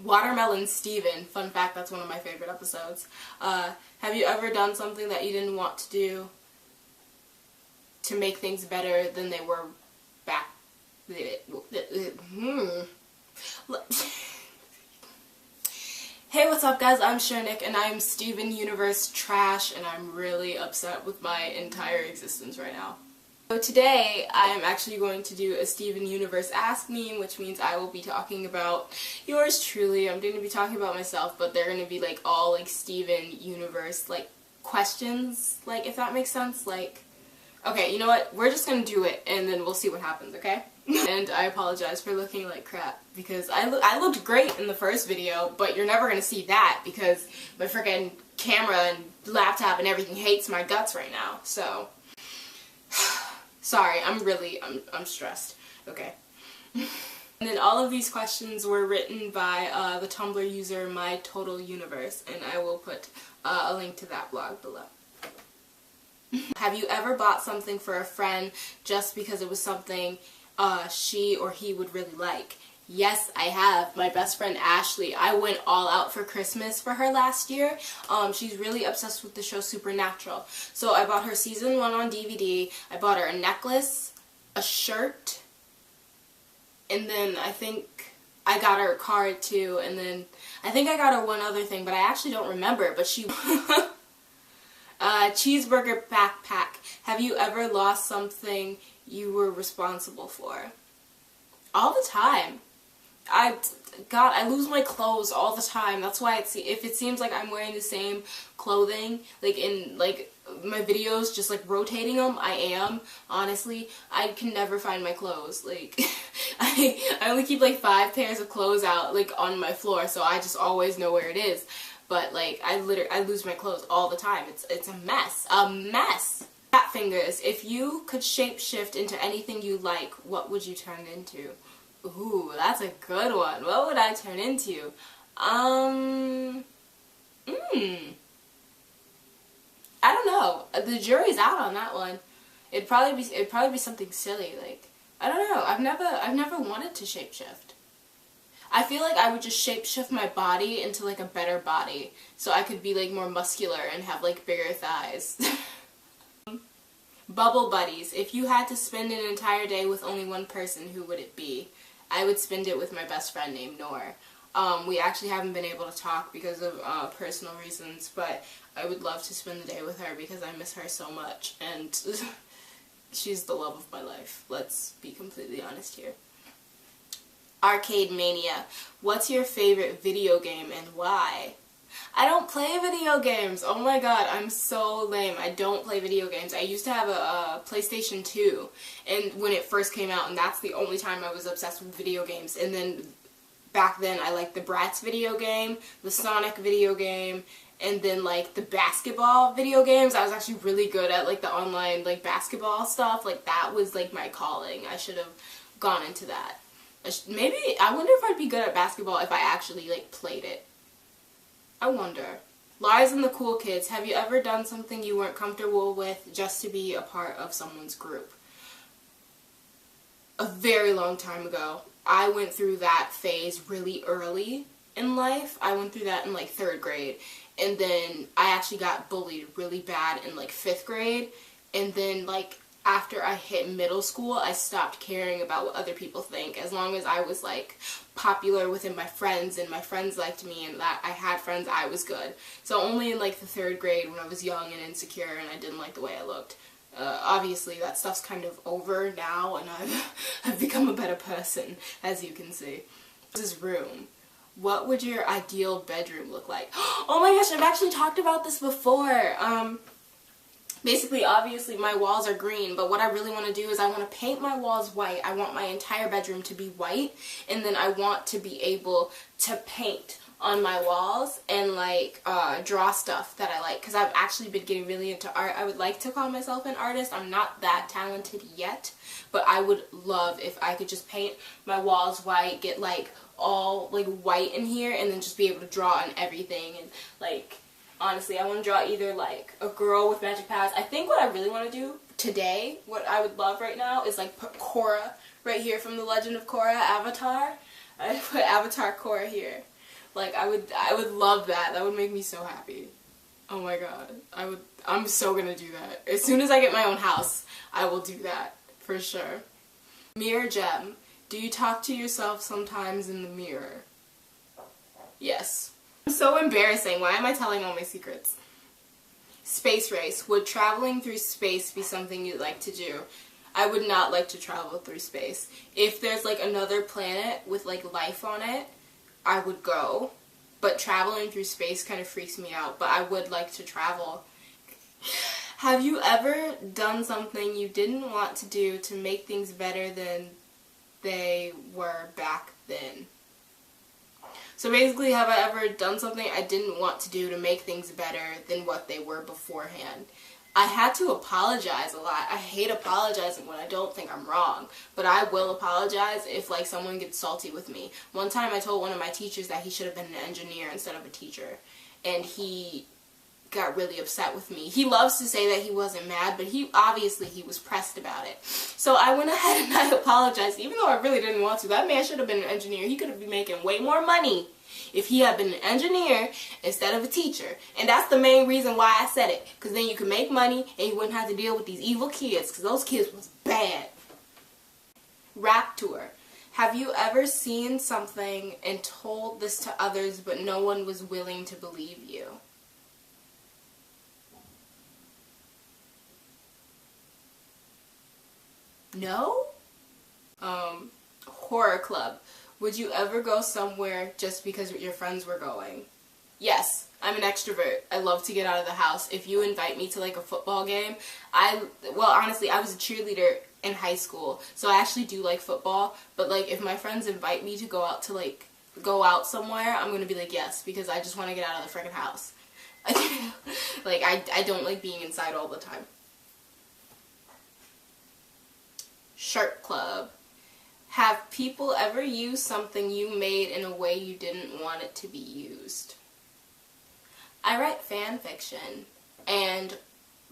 Watermelon Steven, fun fact, that's one of my favorite episodes. Have you ever done something that you didn't want to do to make things better than they were back? Hey, what's up guys, I'm Sher and I'm Steven Universe Trash, and I'm really upset with my entire existence right now. So today, I'm actually going to do a Steven Universe Ask Me, which means I will be talking about yours truly. I'm going to be talking about myself, but they're going to be like all like Steven Universe like questions, like if that makes sense. Like, okay, you know what? We're just going to do it and then we'll see what happens, okay? And I apologize for looking like crap because I looked great in the first video, but you're never going to see that because my freaking camera and laptop and everything hates my guts right now. So sorry, I'm stressed. Okay. And then all of these questions were written by the Tumblr user My Total Universe, and I will put a link to that blog below. Have you ever bought something for a friend just because it was something she or he would really like? Yes, I have. My best friend Ashley, I went all out for Christmas for her last year. She's really obsessed with the show Supernatural. So I bought her season 1 on DVD, I bought her a necklace, a shirt, and then I think I got her a card too, and then I think I got her one other thing, but I actually don't remember, but she... cheeseburger backpack. Have you ever lost something you were responsible for? All the time. God, I lose my clothes all the time. That's why if it seems like I'm wearing the same clothing, like in like my videos, just like rotating them, I am. Honestly, I can never find my clothes. Like, I only keep like 5 pairs of clothes out like on my floor, so I just always know where it is. But like, I lose my clothes all the time. It's a mess. A mess! Fat fingers, if you could shapeshift into anything you like, what would you turn into? Ooh, that's a good one. What would I turn into? I don't know. The jury's out on that one. It'd probably be something silly. Like, I don't know. I've never wanted to shapeshift. I feel like I would just shapeshift my body into like a better body, so I could be like more muscular and have like bigger thighs. Bubble buddies. If you had to spend an entire day with only one person, who would it be? I would spend it with my best friend named Noor. We actually haven't been able to talk because of personal reasons, but I would love to spend the day with her because I miss her so much, and she's the love of my life. Let's be completely honest here. Arcade Mania. What's your favorite video game and why? I don't play video games. Oh my god, I'm so lame. I don't play video games. I used to have a PlayStation 2 and when it first came out, and that's the only time I was obsessed with video games. And then back then I liked the Bratz video game, the Sonic video game, and then like the basketball video games. I was actually really good at like the online like basketball stuff. Like that was like my calling. I should have gone into that. Maybe, I wonder if I'd be good at basketball if I actually like played it. I wonder. Lies and the Cool Kids. Have you ever done something you weren't comfortable with just to be a part of someone's group? A very long time ago. I went through that phase really early in life. I went through that in like 3rd grade. And then I actually got bullied really bad in like 5th grade. And then like after I hit middle school, I stopped caring about what other people think. As long as I was like popular within my friends and my friends liked me and that I had friends, I was good. So only in like the 3rd grade when I was young and insecure and I didn't like the way I looked. Obviously that stuff's kind of over now and I've become a better person, as you can see. This is room. What would your ideal bedroom look like? Oh my gosh, I've actually talked about this before. Basically, obviously, my walls are green, but what I really want to do is I want to paint my walls white. I want my entire bedroom to be white, and then I want to be able to paint on my walls and, like, draw stuff that I like, because I've actually been getting really into art. I would like to call myself an artist. I'm not that talented yet, but I would love if I could just paint my walls white, get, like, all, like, white in here, and then just be able to draw on everything, and, like... Honestly, I want to draw either like a girl with magic powers. I think what I really want to do today, what I would love right now, is like put Korra right here from the Legend of Korra avatar. I put Avatar Korra here. Like, I would love that. That would make me so happy. Oh my god. I'm so gonna do that. As soon as I get my own house, I will do that. For sure. Mirror gem. Do you talk to yourself sometimes in the mirror? Yes. I'm so embarrassing. Why am I telling all my secrets? Space race. Would traveling through space be something you'd like to do? I would not like to travel through space. If there's like another planet with like life on it, I would go. But traveling through space kind of freaks me out. But I would like to travel. Have you ever done something you didn't want to do to make things better than they were back then? So basically, have I ever done something I didn't want to do to make things better than what they were beforehand? I had to apologize a lot. I hate apologizing when I don't think I'm wrong, but I will apologize if like someone gets salty with me. One time I told one of my teachers that he should have been an engineer instead of a teacher, and he got really upset with me. He loves to say that he wasn't mad, but he was pressed about it. So I went ahead and I apologized, even though I really didn't want to. That man should have been an engineer. He could have been making way more money if he had been an engineer instead of a teacher. And that's the main reason why I said it. Because then you could make money and you wouldn't have to deal with these evil kids. Because those kids was bad. Rap tour. Have you ever seen something and told this to others but no one was willing to believe you? No? Horror club. Would you ever go somewhere just because your friends were going? Yes, I'm an extrovert. I love to get out of the house. If you invite me to like a football game, well, honestly, I was a cheerleader in high school, so I actually do like football, but like if my friends invite me to go out somewhere, I'm gonna be like yes, because I just want to get out of the freaking house. Like, I don't like being inside all the time. Shark club. Have people ever used something you made in a way you didn't want it to be used? I write fan fiction, and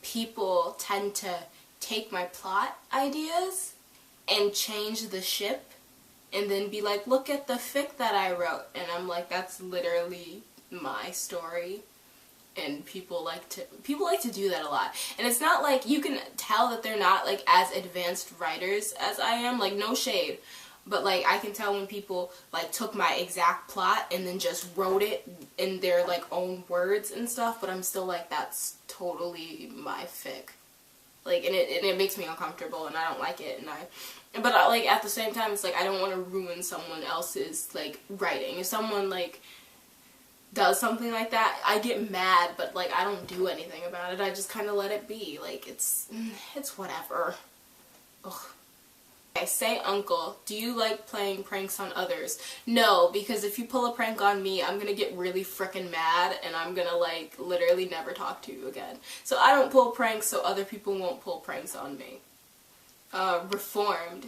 people tend to take my plot ideas and change the ship and then be like, look at the fic that I wrote. And I'm like, that's literally my story. And people like to do that a lot. And it's not like, you can tell that they're not like as advanced writers as I am, like no shade, but like I can tell when people like took my exact plot and then just wrote it in their like own words and stuff, but I'm still like, that's totally my fic. Like, and it makes me uncomfortable and I don't like it, but like at the same time it's like I don't want to ruin someone else's like writing. If someone like does something like that, I get mad, but like I don't do anything about it. I just kind of let it be. Like it's whatever. Ugh. Okay, say uncle. Do you like playing pranks on others? No, because if you pull a prank on me, I'm gonna get really frickin' mad and I'm gonna like literally never talk to you again. So I don't pull pranks so other people won't pull pranks on me. Reformed.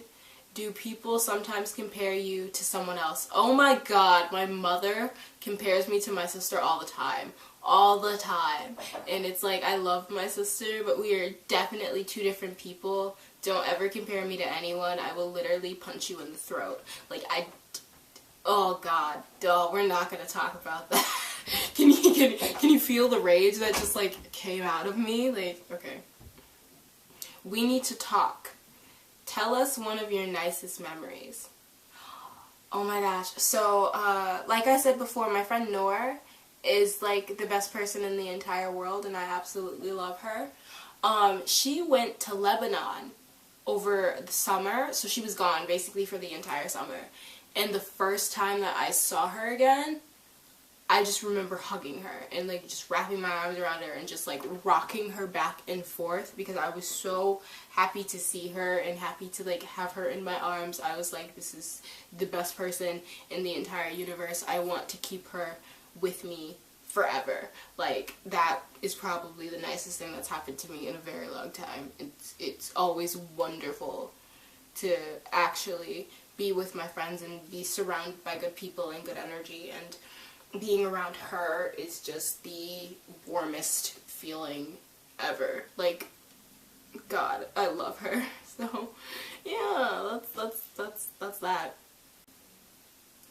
Do people sometimes compare you to someone else? Oh my god, my mother compares me to my sister all the time. All the time. And it's like, I love my sister, but we are definitely two different people. Don't ever compare me to anyone. I will literally punch you in the throat. Like, oh god. Duh, we're not gonna talk about that. Can you feel the rage that just like came out of me? Like, okay. We need to talk. Tell us one of your nicest memories. Oh my gosh. So, like I said before, my friend Noor is like the best person in the entire world and I absolutely love her. She went to Lebanon over the summer, so she was gone basically for the entire summer. And the first time that I saw her again, I just remember hugging her and like just wrapping my arms around her and just like rocking her back and forth because I was so happy to see her and happy to like have her in my arms. I was like, this is the best person in the entire universe. I want to keep her with me forever. Like, that is probably the nicest thing that's happened to me in a very long time. It's always wonderful to actually be with my friends and be surrounded by good people and good energy, and being around her is just the warmest feeling ever. Like, God, I love her. So, yeah, that's that.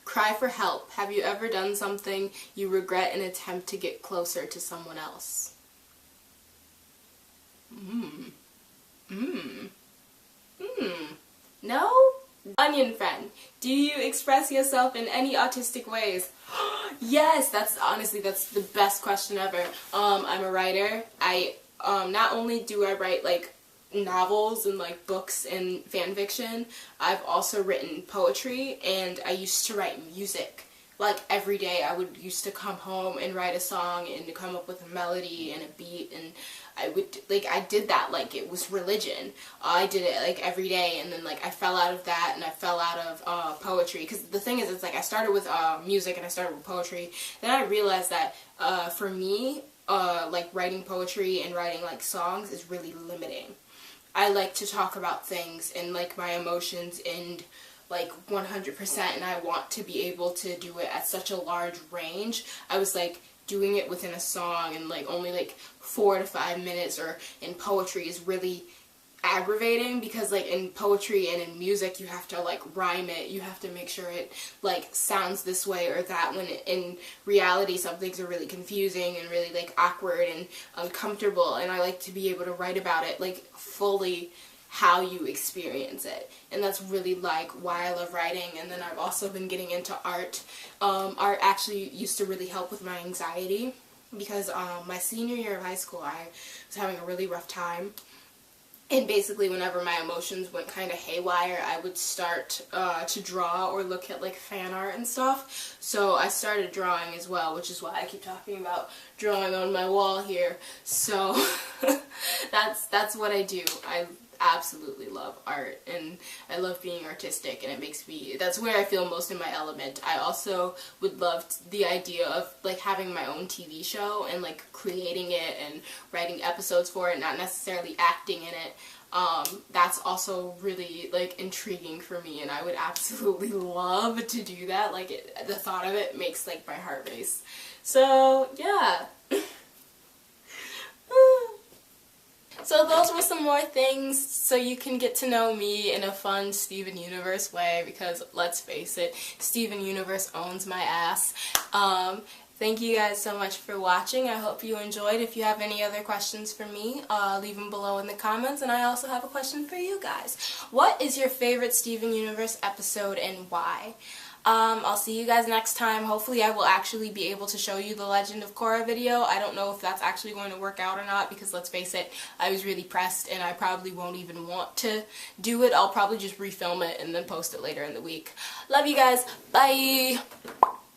Cry for help. Have you ever done something you regret in an attempt to get closer to someone else? No? Onion friend, do you express yourself in any autistic ways? Yes, that's the best question ever. I'm a writer. I not only do I write like novels and like books and fan fiction, I've also written poetry, and I used to write music. Like every day I would used to come home and write a song and come up with a melody and a beat, and I did that like it was religion. I did it like every day, and then like I fell out of that and I fell out of poetry, because the thing is, it's like I started with music and I started with poetry. Then I realized that for me, like writing poetry and writing like songs is really limiting. I like to talk about things and like my emotions and like 100%, and I want to be able to do it at such a large range. I was like doing it within a song and like only like 4 to 5 minutes, or in poetry is really aggravating, because like in poetry and in music you have to like rhyme it, you have to make sure it like sounds this way or that, when in reality some things are really confusing and really like awkward and uncomfortable, and I like to be able to write about it like fully how you experience it, and that's really like why I love writing. And then I've also been getting into art. Art actually used to really help with my anxiety, because my senior year of high school I was having a really rough time, and basically whenever my emotions went kind of haywire, I would start to draw or look at like fan art and stuff. So I started drawing as well, which is why I keep talking about drawing on my wall here. So that's what I do. I absolutely love art, and I love being artistic, and it makes me, that's where I feel most in my element. I also would love the idea of like having my own TV show and like creating it and writing episodes for it, not necessarily acting in it. That's also really like intriguing for me, and I would absolutely love to do that. Like the thought of it makes like my heart race. So yeah. So those were some more things so you can get to know me in a fun Steven Universe way, because let's face it, Steven Universe owns my ass. Thank you guys so much for watching. I hope you enjoyed. If you have any other questions for me, leave them below in the comments. And I also have a question for you guys. What is your favorite Steven Universe episode and why? I'll see you guys next time. Hopefully I will actually be able to show you the Legend of Korra video. I don't know if that's actually going to work out or not, because let's face it, I was really pressed and I probably won't even want to do it. I'll probably just refilm it and then post it later in the week. Love you guys. Bye!